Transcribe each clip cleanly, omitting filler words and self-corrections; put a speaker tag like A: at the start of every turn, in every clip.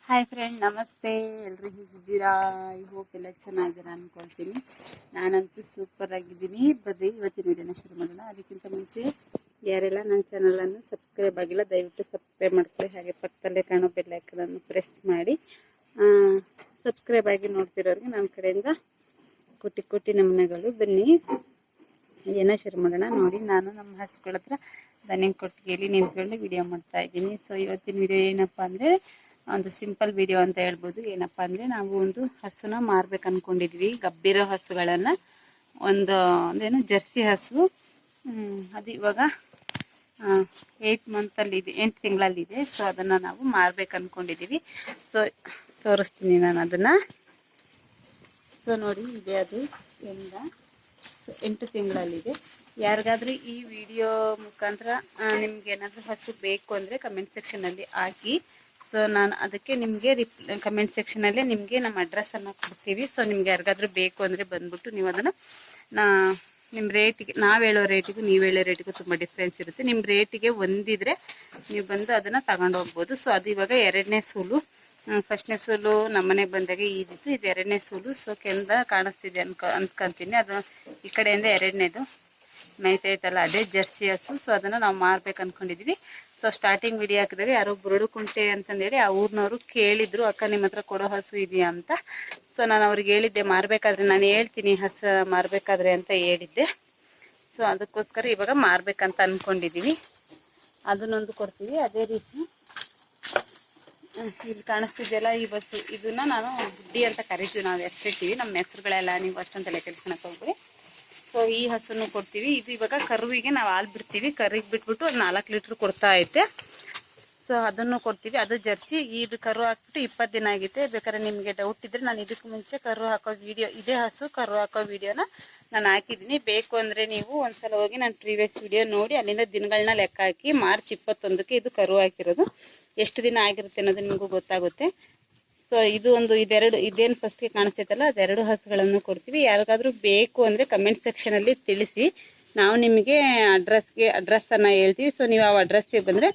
A: Hi friend, ನಮಸ್ತೆ. ಎಲ್ಲರೂ ಹೇಗಿದ್ದೀರಾ? ಐ ಹೋಪ್ ಎಲ್ಲ ಚೆನ್ನಾಗಿದ್ದೀರಾ ಅಂದ್ಕೊಳ್ತೀನಿ. ನಾನಂತೂ ಸೂಪರ್ ಆಗಿದ್ದೀನಿ. ಬರ್ರಿ ಇವತ್ತಿನ ವಿಡಿಯೋನ ಶುರು ಮಾಡೋಣ. ಅದಕ್ಕಿಂತ ಮುಂಚೆ ಯಾರೆಲ್ಲ ನನ್ನ ಚಾನಲನ್ನು ಸಬ್ಸ್ಕ್ರೈಬ್ ಆಗಿಲ್ಲ ದಯವಿಟ್ಟು ಸಬ್ಸ್ಕ್ರೈಬ್ ಮಾಡ್ಕೊಳ್ಳಿ. ಹಾಗೆ ಪಕ್ಕದಲ್ಲೇ ಕಾಣೋ ಬೆಲ್ ಐಕಾನನ್ನು ಪ್ರೆಸ್ ಮಾಡಿ ಸಬ್ಸ್ಕ್ರೈಬ್ ಆಗಿ ನೋಡ್ತಿರೋರಿಗೆ ನಮ್ಮ ಕಡೆಯಿಂದ ಕೋಟಿ ನಮನಗಳು. ಬನ್ನಿ ಏನೋ ಶುರು ಮಾಡೋಣ. ನೋಡಿ, ನಾನು ನಮ್ಮ ಹಸುಗಳ ಹತ್ರ ದನಿಂಗ್ ಕೊಟ್ಟಿಗೆಯಲ್ಲಿ ನಿಂತ್ಕೊಂಡು ವಿಡಿಯೋ ಮಾಡ್ತಾ ಇದ್ದೀನಿ. ಸೊ ಇವತ್ತಿನ ವಿಡಿಯೋ ಏನಪ್ಪ ಅಂದರೆ ಒಂದು ಸಿಂಪಲ್ ವಿಡಿಯೋ ಅಂತ ಹೇಳ್ಬೋದು. ಏನಪ್ಪ ಅಂದರೆ ನಾವು ಒಂದು ಹಸುನ ಮಾರ್ಬೇಕು ಅಂದ್ಕೊಂಡಿದ್ವಿ. ಗಬ್ಬಿರೋ ಹಸುಗಳನ್ನು ಒಂದೇನು ಜರ್ಸಿ ಹಸು, ಅದು ಇವಾಗ 8 ಮಂತಲ್ಲಿದೆ, 8 ತಿಂಗಳಲ್ಲಿದೆ. ಸೊ ಅದನ್ನು ನಾವು ಮಾರ್ಬೇಕು ಅಂದ್ಕೊಂಡಿದ್ದೀವಿ. ಸೊ ತೋರಿಸ್ತೀನಿ ನಾನು ಅದನ್ನು. ಸೊ ನೋಡಿ, ಇದೆ ಅದು 8 ತಿಂಗಳಲ್ಲಿದೆ. ಯಾರಿಗಾದ್ರೂ ಈ ವಿಡಿಯೋ ಮುಖಾಂತರ ನಿಮ್ಗೇನಾದರೂ ಹಸು ಬೇಕು ಅಂದರೆ ಕಮೆಂಟ್ ಸೆಕ್ಷನಲ್ಲಿ ಹಾಕಿ. ಸೊ ನಾನು ಅದಕ್ಕೆ ನಿಮಗೆ ಕಮೆಂಟ್ ಸೆಕ್ಷನಲ್ಲೇ ನಿಮಗೆ ನಮ್ಮ ಅಡ್ರೆಸ್ಸನ್ನು ಕೊಡ್ತೀವಿ. ಸೊ ನಿಮ್ಗೆ ಯಾರಿಗಾದ್ರೂ ಬೇಕು ಅಂದರೆ ಬಂದ್ಬಿಟ್ಟು ನೀವು ಅದನ್ನು ನಿಮ್ಮ ರೇಟಿಗೆ, ನಾವು ಹೇಳೋ ರೇಟಿಗೂ ನೀವು ಹೇಳೋ ರೇಟಿಗೂ ತುಂಬ ಡಿಫ್ರೆನ್ಸ್ ಇರುತ್ತೆ. ನಿಮ್ಮ ರೇಟಿಗೆ ಹೊಂದಿದ್ರೆ ನೀವು ಬಂದು ಅದನ್ನು ತಗೊಂಡು ಹೋಗ್ಬೋದು. ಸೊ ಅದು ಇವಾಗ 2ನೇ ಸೂಲು. ಫಸ್ಟ್ನೇ ಸೂಲು ನಮ್ಮನೆಗೆ ಬಂದಾಗ ಇದಿತ್ತು, ಇದು 2ನೇ ಸೂಲು. ಸೊ ಕೆಂದ ಕಾಣಿಸ್ತಿದೆ ಅನ್ಕೊಂತೀನಿ. ಅದು ಈ ಕಡೆಯಿಂದ 2ನೇದು ಮೇಯ್ತೈತಲ್ಲ, ಅದೇ ಜರ್ಸಿ ಹಸು. ಸೊ ಅದನ್ನು ನಾವು ಮಾರ್ಬೇಕು ಅಂದ್ಕೊಂಡಿದ್ವಿ. ಸೊ ಸ್ಟಾರ್ಟಿಂಗ್ ವಿಡಿಯೋ ಹಾಕಿದಾಗ ಯಾರೋ ಬುರುಡುಕುಂಟೆ ಅಂತಂದೇಳಿ ಆ ಊರಿನವರು ಕೇಳಿದ್ರು, ಅಕ್ಕ ನಿಮ್ಮ ಹತ್ರ ಕೊಡೋ ಹಸು ಇದೆಯಾ ಅಂತ. ಸೊ ನಾನು ಅವ್ರಿಗೆ ಹೇಳಿದ್ದೆ, ಮಾರಬೇಕಾದ್ರೆ ನಾನು ಹೇಳ್ತೀನಿ ಹಸು ಮಾರಬೇಕಾದ್ರೆ ಅಂತ ಹೇಳಿದ್ದೆ. ಸೊ ಅದಕ್ಕೋಸ್ಕರ ಇವಾಗ ಮಾರಬೇಕಂತ ಅಂದ್ಕೊಂಡಿದ್ದೀವಿ. ಅದನ್ನೊಂದು ಕೊಡ್ತೀವಿ. ಅದೇ ರೀತಿ ಇಲ್ಲಿ ಕಾಣಿಸ್ತಿದೆಯಲ್ಲ ಈ ಬಸ್ಸು, ಇದನ್ನ ನಾನು ಬುಡ್ಡಿ ಅಂತ ಕರಿತೀವಿ, ನಾವು ಹೆಸರಿಟ್ಟಿವಿ. ನಮ್ಮ ಹೆಸರುಗಳೆಲ್ಲ ನೀವು ಅಷ್ಟೊಂದು ತಲೆ ಕೆಲ್ಸ್ಕೊಳಕ್ಕೆ ಹೋಗ್ಬಿಡಿ. ಸೊ ಈ ಹಸುನು ಕೊಡ್ತೀವಿ. ಇದು ಇವಾಗ ಕರುವಿಗೆ ನಾವು ಹಾಲು ಬಿಡ್ತೀವಿ. ಕರಿಗೆ ಬಿಟ್ಬಿಟ್ಟು 4 ಲೀಟ್ರ್ ಕೊಡ್ತಾ ಐತೆ. ಸೊ ಅದನ್ನು ಕೊಡ್ತೀವಿ. ಅದು ಜರ್ಸಿ. ಇದು ಕರು ಹಾಕ್ಬಿಟ್ಟು 20 ದಿನ ಆಗೈತೆ. ಬೇಕಾದ್ರೆ ನಿಮಗೆ ಡೌಟ್ ಇದ್ದರೆ ನಾನು ಇದಕ್ಕೆ ಮುಂಚೆ ಕರು ಹಾಕೋ ವಿಡಿಯೋ, ಇದೇ ಹಸು ಕರು ಹಾಕೋ ವಿಡಿಯೋನ ನಾನು ಹಾಕಿದ್ದೀನಿ. ಬೇಕು ಅಂದರೆ ನೀವು ಒಂದ್ಸಲ ಹೋಗಿ ನಾನು ಪ್ರೀವಿಯಸ್ ವಿಡಿಯೋ ನೋಡಿ ಅಲ್ಲಿಂದ ದಿನಗಳನ್ನ ಲೆಕ್ಕ ಹಾಕಿ. ಮಾರ್ಚ್ 21ಕ್ಕೆ ಇದು ಕರು ಹಾಕಿರೋದು. ಎಷ್ಟು ದಿನ ಆಗಿರುತ್ತೆ ಅನ್ನೋದು ನಿಮಗೂ ಗೊತ್ತಾಗುತ್ತೆ. ಸೊ ಇದೇನು ಫಸ್ಟ್ಗೆ ಕಾಣಿಸ್ತೈತಲ್ಲ, ಅದೆರಡು ಹಸುಗಳನ್ನು ಕೊಡ್ತೀವಿ. ಯಾರಿಗಾದ್ರೂ ಬೇಕು ಅಂದರೆ ಕಮೆಂಟ್ ಸೆಕ್ಷನಲ್ಲಿ ತಿಳಿಸಿ. ನಾವು ನಿಮಗೆ ಅಡ್ರೆಸ್ಸನ್ನು ಹೇಳ್ತೀವಿ. ಸೊ ನೀವು ಆ ಅಡ್ರೆಸ್ಸಿಗೆ ಬಂದರೆ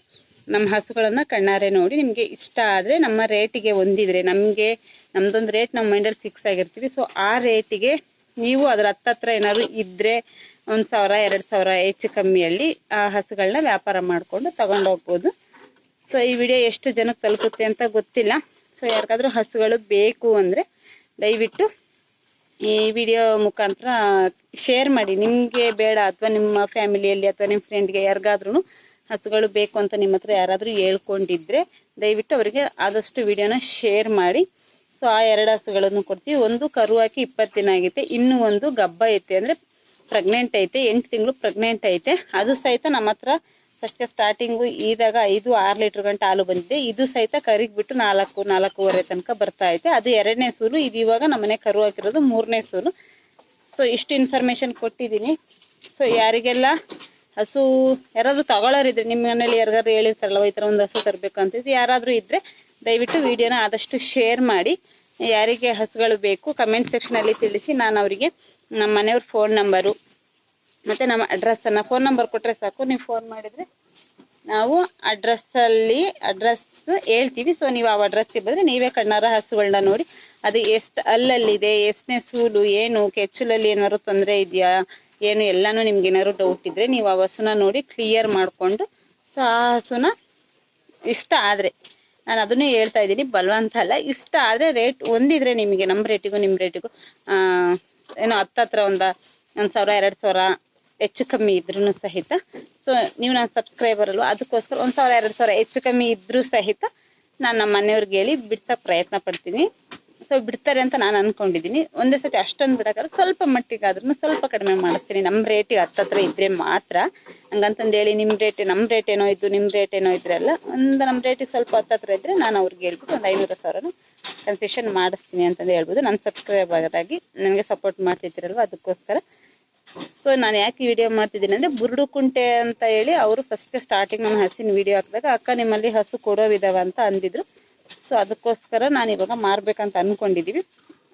A: ನಮ್ಮ ಹಸುಗಳನ್ನು ಕಣ್ಣಾರೆ ನೋಡಿ ನಿಮಗೆ ಇಷ್ಟ ಆದರೆ ನಮ್ಮ ರೇಟಿಗೆ ಹೊಂದಿದ್ರೆ, ನಮ್ಮದೊಂದು ರೇಟ್ ನಮ್ಮ ಮೈಂಡಲ್ಲಿ ಫಿಕ್ಸ್ ಆಗಿರ್ತೀವಿ. ಸೊ ಆ ರೇಟಿಗೆ ನೀವು ಅದರ ಹತ್ತತ್ರ ಏನಾದ್ರು ಇದ್ದರೆ 1,000-2,000 ಹೆಚ್ಚು ಕಮ್ಮಿಯಲ್ಲಿ ಆ ಹಸುಗಳನ್ನ ವ್ಯಾಪಾರ ಮಾಡಿಕೊಂಡು ತಗೊಂಡೋಗ್ಬೋದು. ಸೊ ಈ ವಿಡಿಯೋ ಎಷ್ಟು ಜನಕ್ಕೆ ತಲುಪುತ್ತೆ ಅಂತ ಗೊತ್ತಿಲ್ಲ. ಸೊ ಯಾರಿಗಾದ್ರೂ ಹಸುಗಳು ಬೇಕು ಅಂದರೆ ದಯವಿಟ್ಟು ಈ ವಿಡಿಯೋ ಮುಖಾಂತರ ಶೇರ್ ಮಾಡಿ. ನಿಮಗೆ ಬೇಡ ಅಥವಾ ನಿಮ್ಮ ಫ್ಯಾಮಿಲಿಯಲ್ಲಿ ಅಥವಾ ನಿಮ್ಮ ಫ್ರೆಂಡ್ಗೆ ಯಾರಿಗಾದ್ರೂ ಹಸುಗಳು ಬೇಕು ಅಂತ ನಿಮ್ಮ ಹತ್ರ ಯಾರಾದರೂ ಹೇಳ್ಕೊಂಡಿದ್ರೆ ದಯವಿಟ್ಟು ಅವರಿಗೆ ಆದಷ್ಟು ವಿಡಿಯೋನ ಶೇರ್ ಮಾಡಿ. ಸೊ ಆ 2 ಹಸುಗಳನ್ನು ಕೊಡ್ತೀವಿ. ಒಂದು ಕರು ಹಾಕಿ 20 ದಿನ ಆಗೈತೆ, ಇನ್ನೂ ಒಂದು ಗಬ್ಬ ಐತೆ, ಅಂದರೆ ಪ್ರೆಗ್ನೆಂಟ್ ಐತೆ, 8 ತಿಂಗಳು ಪ್ರೆಗ್ನೆಂಟ್ ಐತೆ. ಅದು ಸಹಿತ ನಮ್ಮ ಹತ್ರ ಫಸ್ಟ್ಗೆ ಸ್ಟಾರ್ಟಿಂಗು ಇದಾಗ 5-6 ಲೀಟ್ರ್ ಗಂಟೆ ಹಾಲು ಬಂದಿದೆ. ಇದು ಸಹಿತ ಕರಿಗೆ ಬಿಟ್ಟು 4-4.5 ತನಕ ಬರ್ತಾ ಐತೆ. ಅದು 2ನೇ ಸೂಲು. ಇದು ಇವಾಗ ನಮ್ಮನೆ ಕರು ಹಾಕಿರೋದು 3ನೇ ಸೂಲು. ಸೊ ಇಷ್ಟು ಇನ್ಫಾರ್ಮೇಷನ್ ಕೊಟ್ಟಿದ್ದೀನಿ. ಸೊ ಯಾರಿಗೆಲ್ಲ ಹಸು ಯಾರಾದರೂ ತಗೊಳ್ಳೋರಿದ್ರೆ, ನಿಮ್ಮ ಮನೇಲಿ ಯಾರಿಗಾದ್ರು ಹೇಳಿರ್ತಾರಲ್ವ ಈ ಥರ ಒಂದು ಹಸು ತರಬೇಕು ಅಂತಿದ್ದು, ಯಾರಾದರೂ ಇದ್ದರೆ ದಯವಿಟ್ಟು ವಿಡಿಯೋನ ಆದಷ್ಟು ಶೇರ್ ಮಾಡಿ. ಯಾರಿಗೆ ಹಸುಗಳು ಬೇಕು ಕಮೆಂಟ್ ಸೆಕ್ಷನಲ್ಲಿ ತಿಳಿಸಿ. ನಾನು ಅವರಿಗೆ ನಮ್ಮ ಮನೆಯವ್ರ ಫೋನ್ ನಂಬರು ಮತ್ತು ನಮ್ಮ ಅಡ್ರೆಸ್ಸನ್ನು, ಫೋನ್ ನಂಬರ್ ಕೊಟ್ಟರೆ ಸಾಕು. ನೀವು ಫೋನ್ ಮಾಡಿದರೆ ನಾವು ಅಡ್ರೆಸ್ ಹೇಳ್ತೀವಿ. ಸೊ ನೀವು ಆ ಅಡ್ರೆಸ್ಗೆ ಬಂದರೆ ನೀವೇ ಕಣ್ಣಾರ ಹಸುಗಳನ್ನ ನೋಡಿ ಅದು ಎಷ್ಟು ಅಲ್ಲಲ್ಲಿದೆ, ಎಷ್ಟನೇ ಸೂಲು, ಏನು ಕೆಚ್ಚಲಲ್ಲಿ ಏನಾದ್ರು ತೊಂದರೆ ಇದೆಯಾ ಏನು ಎಲ್ಲನೂ ನಿಮ್ಗೆ ಏನಾದ್ರು ಡೌಟ್ ಇದ್ದರೆ ನೀವು ಆ ಹಸುನ ನೋಡಿ ಕ್ಲಿಯರ್ ಮಾಡಿಕೊಂಡು, ಸೊ ಆ ಹಸುನ ಇಷ್ಟ ಆದರೆ, ನಾನು ಅದನ್ನು ಹೇಳ್ತಾ ಇದ್ದೀನಿ, ಬಲವಂತ ಅಲ್ಲ, ಇಷ್ಟ ಆದರೆ ರೇಟ್ ಹೊಂದಿದ್ರೆ ನಿಮಗೆ ನಮ್ಮ ರೇಟಿಗೂ ನಿಮ್ಮ ರೇಟಿಗೂ ಏನೋ ಹತ್ತತ್ರ 1,000-2,000 ಹೆಚ್ಚು ಕಮ್ಮಿ ಇದ್ರೂ ಸಹಿತ, ಸೊ ನೀವು ನಾನು ಸಬ್ಸ್ಕ್ರೈಬರ್ ಅಲ್ವ, ಅದಕ್ಕೋಸ್ಕರ 1,000-2,000 ಹೆಚ್ಚು ಕಮ್ಮಿ ಇದ್ರೂ ಸಹಿತ ನಾನು ನಮ್ಮ ಮನೆಯವ್ರಿಗೆ ಹೇಳಿ ಬಿಡ್ಸೋಕೆ ಪ್ರಯತ್ನ ಪಡ್ತೀನಿ. ಸೊ ಬಿಡ್ತಾರೆ ಅಂತ ನಾನು ಅಂದ್ಕೊಂಡಿದ್ದೀನಿ. ಒಂದೇ ಸತಿ ಅಷ್ಟೊಂದು ಬಿಡೋಕ್ಕಾದ್ರೆ ಸ್ವಲ್ಪ ಮಟ್ಟಿಗಾದ್ರೂ ಸ್ವಲ್ಪ ಕಡಿಮೆ ಮಾಡಿಸ್ತೀನಿ. ನಮ್ಮ ರೇಟಿಗೆ ಹತ್ತತ್ರ ಇದ್ದರೆ ಮಾತ್ರ. ಹಂಗಂತಂದು ಹೇಳಿ ನಮ್ಮ ರೇಟ್ ಏನೋ ಇದ್ದು ನಿಮ್ಮ ರೇಟ್ ಏನೋ ಇದ್ರಲ್ಲ, ನಮ್ಮ ರೇಟಿಗೆ ಸ್ವಲ್ಪ ಹತ್ತತ್ರ ಇದ್ದರೆ ನಾನು ಅವ್ರಿಗೆ ಹೇಳ್ಬಿಟ್ಟು ಒಂದು 500,000 ಕನ್ಸೆಷನ್ ಮಾಡಿಸ್ತೀನಿ ಅಂತಂದು ಹೇಳ್ಬೋದು. ನನ್ನ ಸಬ್ಸ್ಕ್ರೈಬ್ ಆಗೋದಾಗಿ ನನಗೆ ಸಪೋರ್ಟ್ ಮಾಡ್ತಿದ್ದೀರಲ್ವ, ಅದಕ್ಕೋಸ್ಕರ. ಸೊ ನಾನು ಯಾಕೆ ವಿಡಿಯೋ ಮಾಡ್ತಿದ್ದೀನಿ ಅಂದರೆ, ಬುರುಡುಕುಂಟೆ ಅಂತ ಹೇಳಿ ಅವರು ಫಸ್ಟ್ಗೆ ಸ್ಟಾರ್ಟಿಂಗ್ ನಮ್ಮ ಹಸಿನ ವಿಡಿಯೋ ಹಾಕಿದಾಗ ಅಕ್ಕ ನಿಮ್ಮಲ್ಲಿ ಹಸು ಕೊಡೋವಿದಾವ ಅಂತ ಅಂದಿದ್ರು. ಸೊ ಅದಕ್ಕೋಸ್ಕರ ನಾನು ಇವಾಗ ಮಾರಬೇಕಂತ ಅಂದ್ಕೊಂಡಿದ್ದೀವಿ.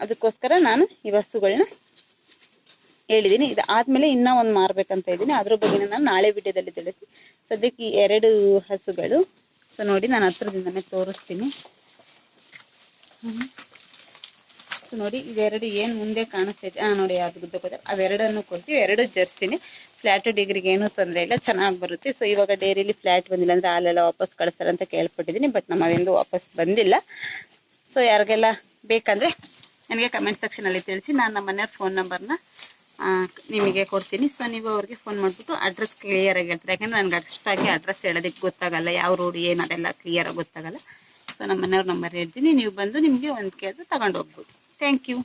A: ಅದಕ್ಕೋಸ್ಕರ ನಾನು ಈ ಹಸುಗಳನ್ನ ಹೇಳಿದ್ದೀನಿ. ಇದು ಆದಮೇಲೆ ಇನ್ನೂ ಒಂದು ಮಾರಬೇಕಂತ ಇದ್ದೀನಿ. ಅದ್ರ ಬಗ್ಗೆ ನಾನು ನಾಳೆ ವಿಡಿಯೋದಲ್ಲಿ ತಿಳಿಸಿ. ಸದ್ಯಕ್ಕೆ ಈ 2 ಹಸುಗಳು. ಸೊ ನೋಡಿ, ನಾನು ಹತ್ರದಿಂದನೇ ತೋರಿಸ್ತೀನಿ. ಸೊ ನೋಡಿ ಇವೆರಡು ಏನು ಮುಂದೆ ಕಾಣಿಸ್ತೈತೆ ನೋಡಿ ಅದು ಗುದ್ದಕೋತಾರೆ ಅವೆರಡನ್ನು ಕೊಡ್ತೀವಿ. ಎರಡು ಜರ್ಸಿನಿ ಫ್ಲ್ಯಾಟ್ ಡಿಗ್ರಿಗೆ ಏನೂ ತೊಂದರೆ ಇಲ್ಲ, ಚೆನ್ನಾಗಿ ಬರುತ್ತೆ. ಸೊ ಇವಾಗ ಡೈರಿಲಿ ಫ್ಲ್ಯಾಟ್ ಬಂದಿಲ್ಲ ಅಂದರೆ ಹಾಲೆಲ್ಲ ವಾಪಸ್ ಕಳಿಸ್ತಾರೆ ಅಂತ ಕೇಳ್ಪಟ್ಟಿದ್ದೀನಿ, ಬಟ್ ನಮ್ಮವೆಂದು ವಾಪಸ್ ಬಂದಿಲ್ಲ. ಸೊ ಯಾರಿಗೆಲ್ಲ ಬೇಕಂದರೆ ನನಗೆ ಕಮೆಂಟ್ ಸೆಕ್ಷನಲ್ಲಿ ತಿಳಿಸಿ, ನಾನು ನಮ್ಮ ಮನೆಯವ್ರ ಫೋನ್ ನಂಬರ್ನ ನಿಮಗೆ ಕೊಡ್ತೀನಿ. ಸೊ ನೀವು ಅವ್ರಿಗೆ ಫೋನ್ ಮಾಡಿಬಿಟ್ಟು ಅಡ್ರೆಸ್ ಕ್ಲಿಯರಾಗಿ ಹೇಳ್ತಾರೆ, ಯಾಕೆಂದರೆ ನನಗೆ ಅಷ್ಟಾಗಿ ಅಡ್ರೆಸ್ ಹೇಳೋದಕ್ಕೆ ಗೊತ್ತಾಗಲ್ಲ, ಯಾವ ರೋಡ್ ಏನು ಅದೆಲ್ಲ ಕ್ಲಿಯರಾಗಿ ಗೊತ್ತಾಗಲ್ಲ. ಸೊ ನಮ್ಮ ಮನೆಯವ್ರ ನಂಬರ್ ಹೇಳ್ತೀನಿ, ನೀವು ಬಂದು ನಿಮಗೆ ಒಂದು ಕೇಳಿದ್ರೆ ತಗೊಂಡು ಹೋಗ್ಬೋದು. Thank you.